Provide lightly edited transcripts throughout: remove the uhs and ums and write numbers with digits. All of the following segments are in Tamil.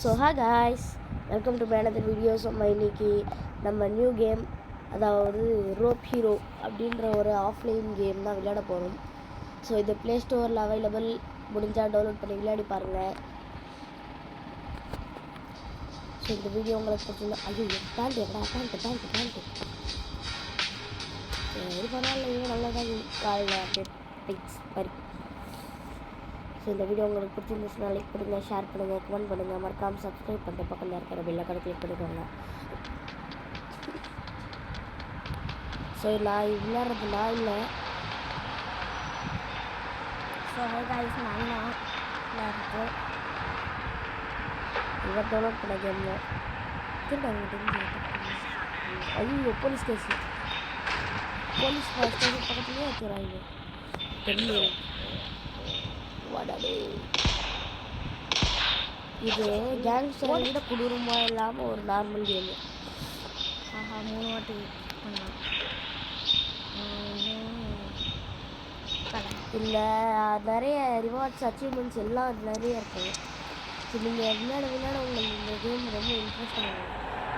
So hi guys, welcome to another videos. இன்னைக்கு நம்ம நியூ கேம், அதாவது ரோப் ஹீரோ அப்படின்ற ஒரு ஆஃப்லைன் கேம் தான் விளையாட போகிறோம். ஸோ இது ப்ளே ஸ்டோரில் அவைலபிள், முடிஞ்சால் டவுன்லோட் பண்ணி விளையாடி பாருங்கள். ஸோ இந்த வீடியோ உங்களுக்கு பிடிச்சிருந்தா ஐயோ பேண்ட்டு இது பரவாயில்ல, நல்லா தான் காலையில் அப்டேட் பிக்ஸ் மாதிரி. ஸோ இந்த வீடியோ உங்களுக்கு பிடிச்சிருந்துச்சுன்னா லைக் பண்ணுங்கள், ஷேர் பண்ணுங்கள், கமெண்ட் பண்ணுங்கள், மறக்காமல் சப்ஸ்கிரைப் பண்ணிட்டு பக்கத்தில் இருக்கிற பெல் ஐகானை கிளிக் பண்ணிக்கோங்க. ஸோ நான் விளையாடுறதுனா இல்லை. ஸோ காய்ஸ், நான் விளையாடுறது இவர் டவுன்லோட் பண்ண கேம்ல திரும்ப ஐயோ போலீஸ் கேஸு, போலீஸ் ஸ்டேஷன் பக்கத்துலேயே வச்சுறாங்க. இது கேங்ஸ்டரை விட கொடூரமாக இல்லாமல் ஒரு நார்மல் கேமு. ஆஹா, 3 வாட்டி இல்லை, நிறைய ரிவார்ட்ஸ் அச்சீவ்மெண்ட்ஸ் எல்லாம் நிறைய இருக்கும். ஸோ நீங்கள் விளையாட உங்களுக்கு இந்த கேம் ரொம்ப இன்ட்ரெஸ்டாக இருக்கும்.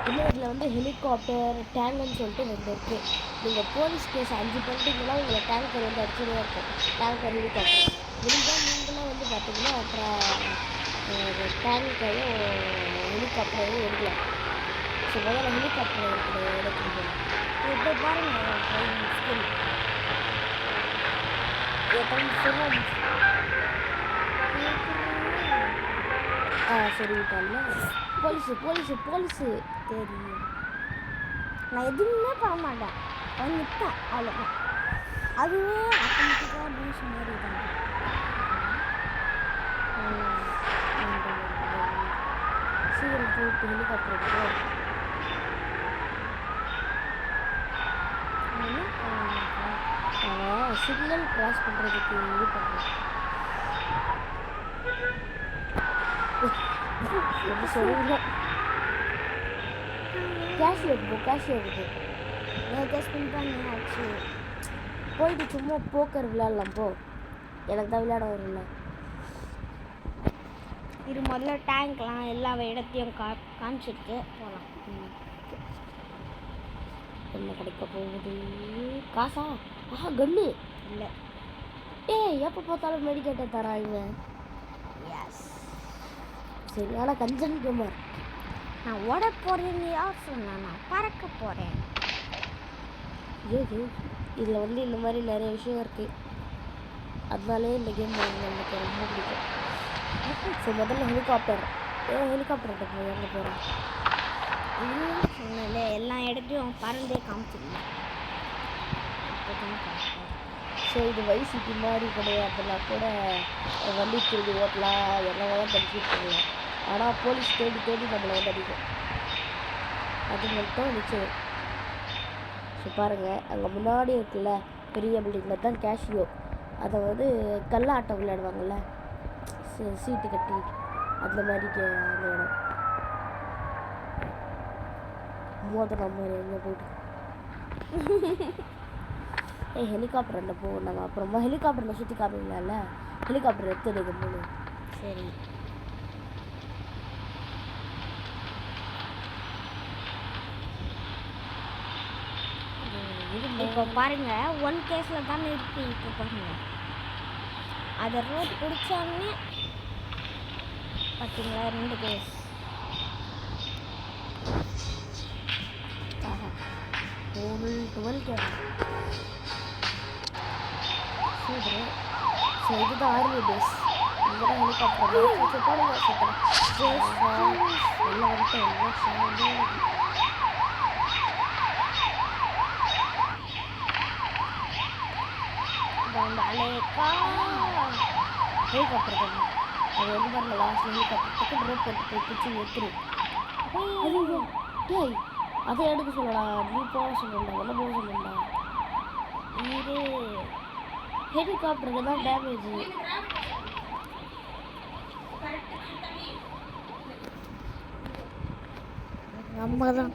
இன்னும் இதில் வந்து ஹெலிகாப்டர், டேங்குன்னு சொல்லிட்டு 2 இருக்குது. நீங்கள் போலீஸ் கேஸ் 5 பண்ணிட்டீங்கன்னா உங்களை டேங்கர் வந்து அடிச்சுட்டே இருக்கும். டேங்கர், ஹெலிகாப்டர் முடிஞ்சால் நீங்களாம் வந்து பார்த்தீங்கன்னா அப்புறம் டேங்கையும் ஹெலிகாப்டரையும் எடுக்கலாம். ஸோ முதல்ல ஹெலிகாப்டர் எடுத்துருக்கோம். இப்போ பாருங்கள் ஸ்கில் சொல்லிட்டால போலீஸு தெரியும். நான் எதுவுமே பண்ண மாட்டேன், நிற்பேன், அவ்வளோதான். அதுவே ஆட்டோமேட்டிக்காக நியூஸ் மாதிரி தான். சீக்கிரம் போயிட்டு ஹெலிகாப்டர் எடுத்து சிக்னல் கிராஸ் பண்ணுறதுக்கு இது பண்ணுறேன். எப்படி சொல்லுங்க, கேஷ் எடுத்து கேஷ் பண்ணிட்டாங்க. ஆச்சு போயிட்டு சும்மா போக்கர் விளையாடலாம். போ, எனக்கு தான் விளையாட வரும்ல. இது முதல்ல டேங்க்லாம் எல்லா இடத்தையும் காமிச்சிருக்கு. போகலாம். என்ன கிடைக்க போகுது? காசா? ஆஹா, கன்னு இல்லை. எப்போ பார்த்தாலும் மெடிக்கேட்டை தராங்க. எஸ், சரி. ஆனால் கஞ்சன் குமார், நான் ஓட போகிறேன்னு யார் சொன்னா? நான் பறக்க போகிறேன். இதில் வந்து இந்த மாதிரி நிறைய விஷயம் இருக்குது. அதனாலே இந்த கேம் எனக்கு ரொம்ப பிடிக்கும். ஸோ முதல்ல ஹெலிகாப்டர் போய் எங்கே போகிறேன் சொன்னல, எல்லா இடத்தையும் பறந்தே காமிச்சிருந்தேன். ஸோ இது வைஸ் சிட்டி மாதிரி கிடையாதுன்னா கூட வண்டி திருடி ஓட்டலாம், என்ன வேணால் படிச்சுட்டு போகலாம். ஆனால் போலீஸ் தேடி நம்மளை வந்து அடிக்கும். அது மட்டும் நிச்சயம். ஸோ பாருங்கள், அங்கே முன்னாடி இருக்குல்ல பெரிய பில்டிங்கில் தான் கேஷியோ. அதை வந்து கல்லாட்டம் விளையாடுவாங்கள்ல, சீட்டு கட்டி, அந்த மாதிரி அந்த இடம். மோதிரம் மாதிரி எங்கே போயிட்டு ஹெலிகாப்டர் என்ன போவோம் நாங்கள். அப்புறமா ஹெலிகாப்டரில் சுற்றி காமிங்களால, ஹெலிகாப்டர் எடுத்துடுங்க போது. சரி, இப்போ பாருங்க 1 கேஸில் தானே இருக்கு. இப்போ பாருங்க, அதை ரோட் பிடிச்சாமே பார்த்தீங்களா 2 case. Dual case. Super. So இதுதான் ஆர்மி பேஸ். இங்கே தான் ஹெலிகாப்டர் போடுங்க. சூப்பர். எல்லாம் வந்துட்டு ஹெலிகாப்டர் அது வந்து பாருங்க, லாஸ்ட் ஹெலிகாப்டர் பக்கத்து ரோட் போட்டு போய் பிடிச்சி எடுத்துரும். டேய், அதை எடுக்க சொல்லடா, நீ போக சொல்லண்டா, என்ன போக சொல்லண்டா. இது ஹெலிகாப்டருக்கு தான் டேமேஜ். நம்ம தான்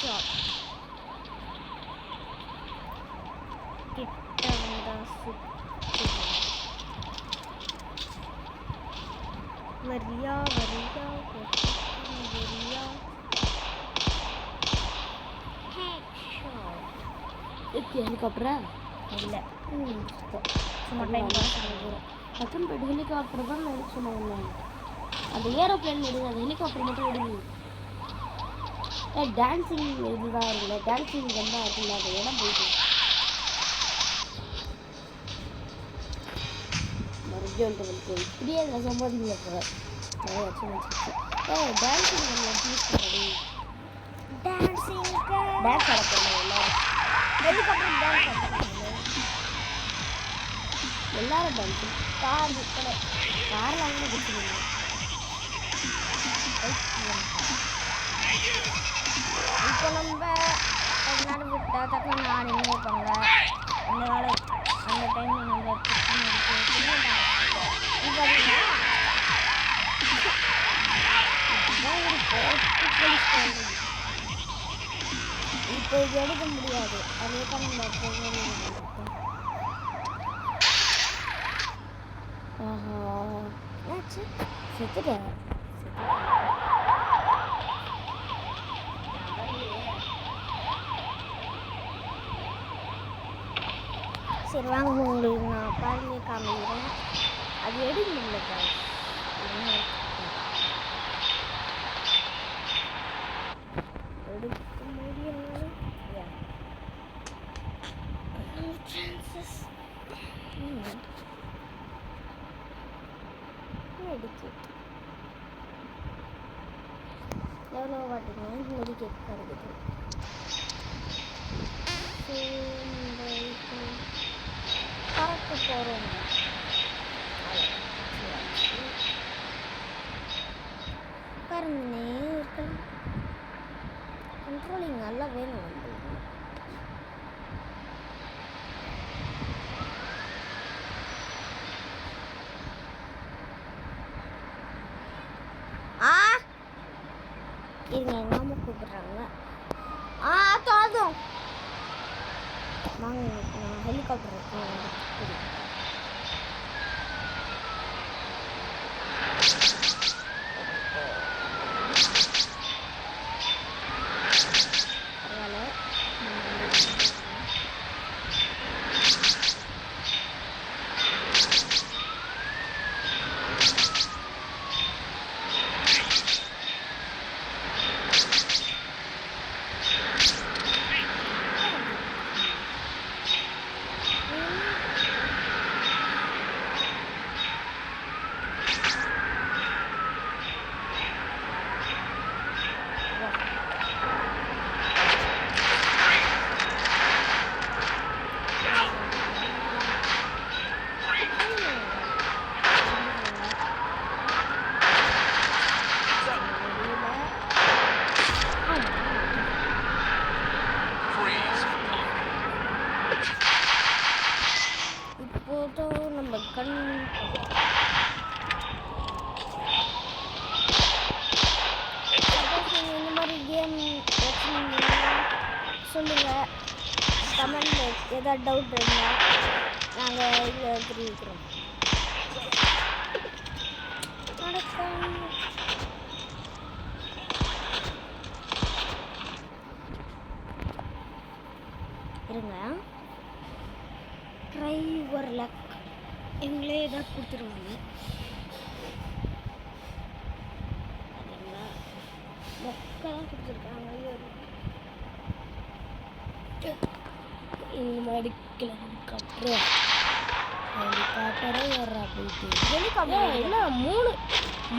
ஷாட் கிட்ட வந்தா சுட்டு வரியா வரியா வரியா ஹெலிகாப்டரா இல்லை சும்மா டைம் டக்குன்னு போய்ட்டு ஹெலிகாப்டர் தான் நான் எடுக்க சொன்னேன். அந்த ஏரோப்ளேன் எடுங்க, அந்த ஹெலிகாப்டர் மட்டும் எடுங்க. டான்ஸிங் இதுதான் இருக்குல்ல, டான்ஸிங் தான் இருக்குல்ல, அந்த இடம் போயிட்டு மறுபடியும் வந்துட்டு இப்படியே அதில் சம்பாதிக்கல போல நிறைய டான்ஸிங் நம்ம யூஸ் பண்ணி டான்ஸ் ஆட போகணும் எல்லாரும். ஹெலிகாப்டர் டான்ஸ் எல்லாரும் டான்ஸிங் கார் கடை காரில் அவங்க கொடுத்துருங்க. இப்போ நம்ம கொஞ்ச நேரம் விட்டால் டக்குனு ஆடி இருப்பாங்க. அந்த காலம் அந்த டைமில் நம்ம இப்போ இது எடுக்க முடியாது. அதே தான் நம்ம செத்துட்டேன். சரி வாங்க உங்களுக்கு நான் பாருங்க காமிக்கிறேன். அது எடுக்க முடியல. எடுக்க முடியாது. எடுத்து எவ்வளோ வாட்டிங்க மெடிக்கேட் கிடைக்குது. பார்க்க போகிறோம். பாருங்கண்ணே இருக்கலாம். கண்ட்ரோலிங் நல்லா வேணும் வந்து. இருங்க எங்கள் அம்மா கூப்பிட்றாங்க. தோதும் வாங்க நான் ஹெலிகாப்டர் இருக்கேன். நம்ம கண் இந்த மாதிரி கேம் சொல்லுங்கள். கமெண்டில் ஏதாவது டவுட் இருந்தால் நாங்கள் இதில் தெரிவிக்கிறோம். இருங்க டிரைவர் லக் எங்களே ஏதாவது கொடுத்துருவாங்க. பார்த்தீங்களா மொக்கெல்லாம் கொடுத்துருக்காங்க. இந்த மாதிரி ஹெலிகாப்டரே வர்றா போயிட்டு ஹெலிகாப்டர் என்ன 3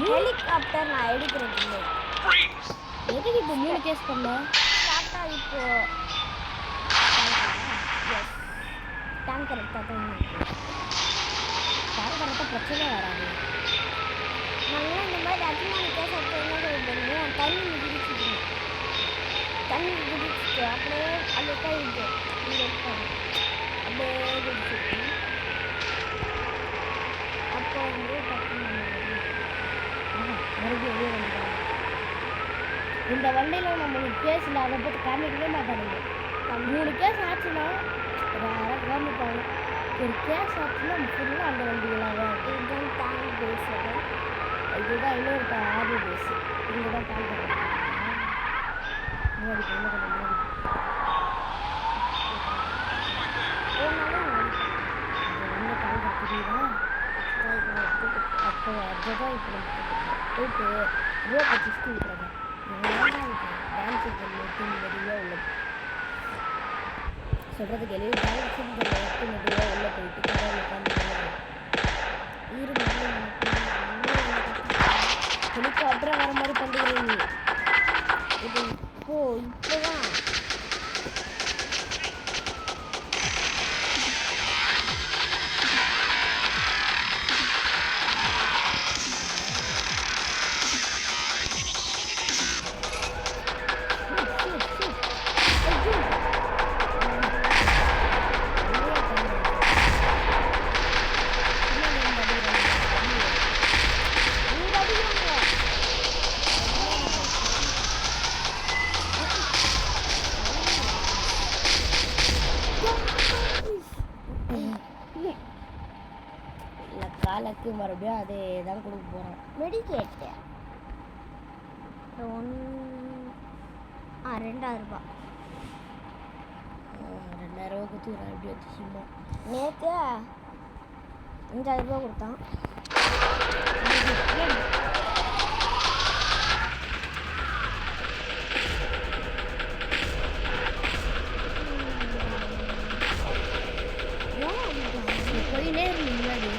ஹெலிகாப்டர் நான் எடுக்கிறது இல்லை. எதுக்கு இப்போ 3 கேஸ் பண்ண ஸ்டார்ட்டாக இப்போ டேங்கர் எடுத்தால் தான் டேங்கர் எடுத்தால் பிரச்சனை வராது. நல்லா இந்த மாதிரி அதிகமான கேஸ் எடுத்து என்ன சொல்லுங்க தண்ணி குடிச்சிக்கணும். தண்ணி குடிச்சிட்டு அப்படியே அந்த கைது இங்கே இருக்காங்க அப்படியே குடிச்சிட்டு அப்போ வந்து டக்குன்னு மறுபடியும் வெளியே வந்துட்டாங்க. இந்த வண்டியில் நம்மளுக்கு கேஸில் அதை பற்றி காமிக்கவே மாட்டானுங்க. 3 கேஸ் ஆச்சுன்னா யாராவது காமிப்பாங்க. ஒரு கேஸ் ஆச்சுன்னா ஃபுல்லாக அந்த வண்டிகளாக தான் இருக்கும். இதுதான் டேங்க் பேஸ். இதுதான் இன்னொரு ஆர்மி பேஸ். இங்கே தான் டேங்க் முன்னாடி கொஞ்சம் முன்னாடி புரியுதா? அப்போ அதுதான் இப்போ போயிட்டு ரோப் வச்சு விட்டுறாங்க. டான்ஸ் மெதுவாக உள்ள சொல்கிறதுக்கு எழுதி டான்ஸ் மெதுவாக உள்ளே போயிட்டு கடவுள் உட்காந்து ஹெலிகாப்டராக வர மாதிரி பண்ணுறீங்க. இது இப்போதான் காலுக்கு மறுபடியும் அதே தான் கொடுக்க போகிறோம். மெடிக்கேட்டு 2000 ரூபாய். 2000 ரூபா கொடுத்து ஒரு அப்படி வச்சு சும்மா நேற்று 5000 ரூபா கொடுத்தான். போய் நேரம் முன்னாடி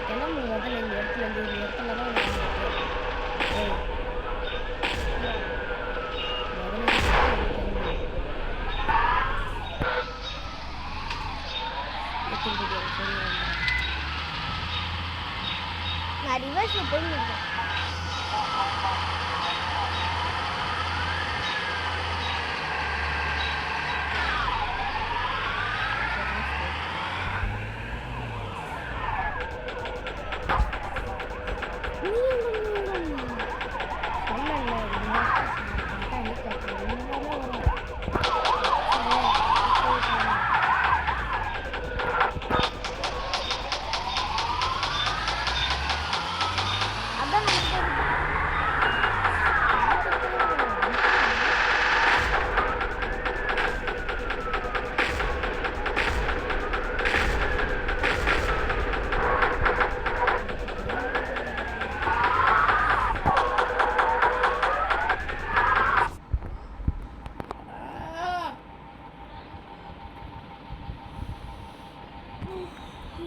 கிளம்பு முதல்ல இந்த இடத்துல இருந்து இந்த இடத்துல தான் நான் ரிவர்ஸில் போயிருக்கேன்.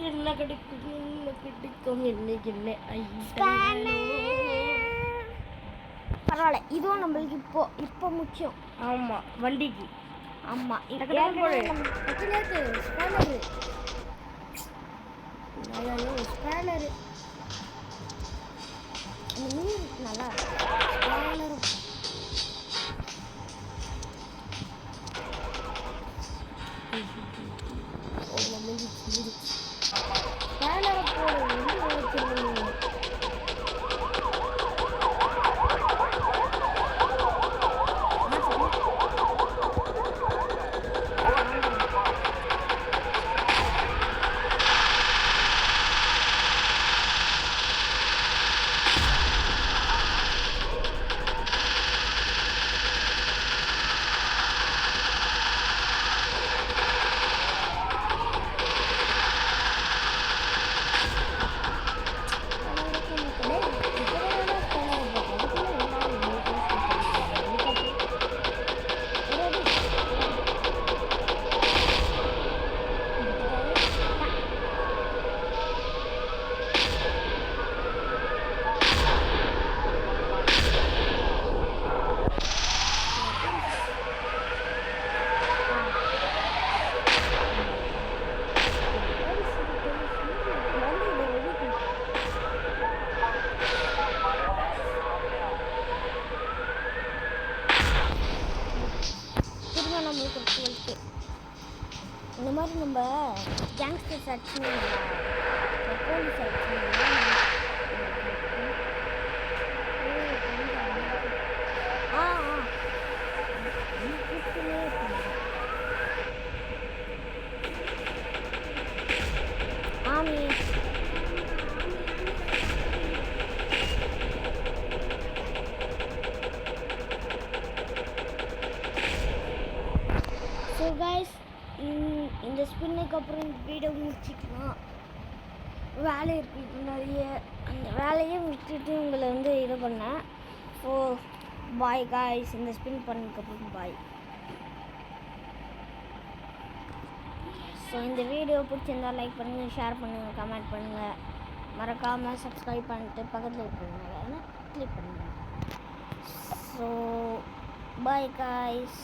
என்ன கிடைக்கும் என்னைக்கு என்ன பரவாயில்ல, இதுவும் நம்மளுக்கு இப்போ முக்கியம். ஆமாம் வண்டிக்கு. ஆமாம், ஸ்பேனரு நல்லா ஸ்பேனரை போட வந்து வச்சுருந்தீங்க. இந்த மாதிரி நம்ம கேங்ஸ்டர்ஸ் அடிச்சுங்களா போலீஸ் ஆ ஆ ஆமி ஸோ கைஸ் இந்த ஸ்பின்னுக்கு அப்புறம் வீடியோ முடிச்சிக்கலாம். வேலை இருக்குது நிறைய, அந்த வேலையை விட்டுட்டு உங்களை வந்து இது பண்ணேன். ஸோ பாய் காய்ஸ், இந்த ஸ்பின் பண்ணதுக்கப்புறம் பாய். ஸோ இந்த வீடியோ பிடிச்சிருந்தா லைக் பண்ணுங்கள், ஷேர் பண்ணுங்கள், கமெண்ட் பண்ணுங்கள், மறக்காமல் சப்ஸ்கிரைப் பண்ணிட்டு பக்கத்தில் இருக்கிறவங்க கிளிக் பண்ணுங்கள். So bye guys.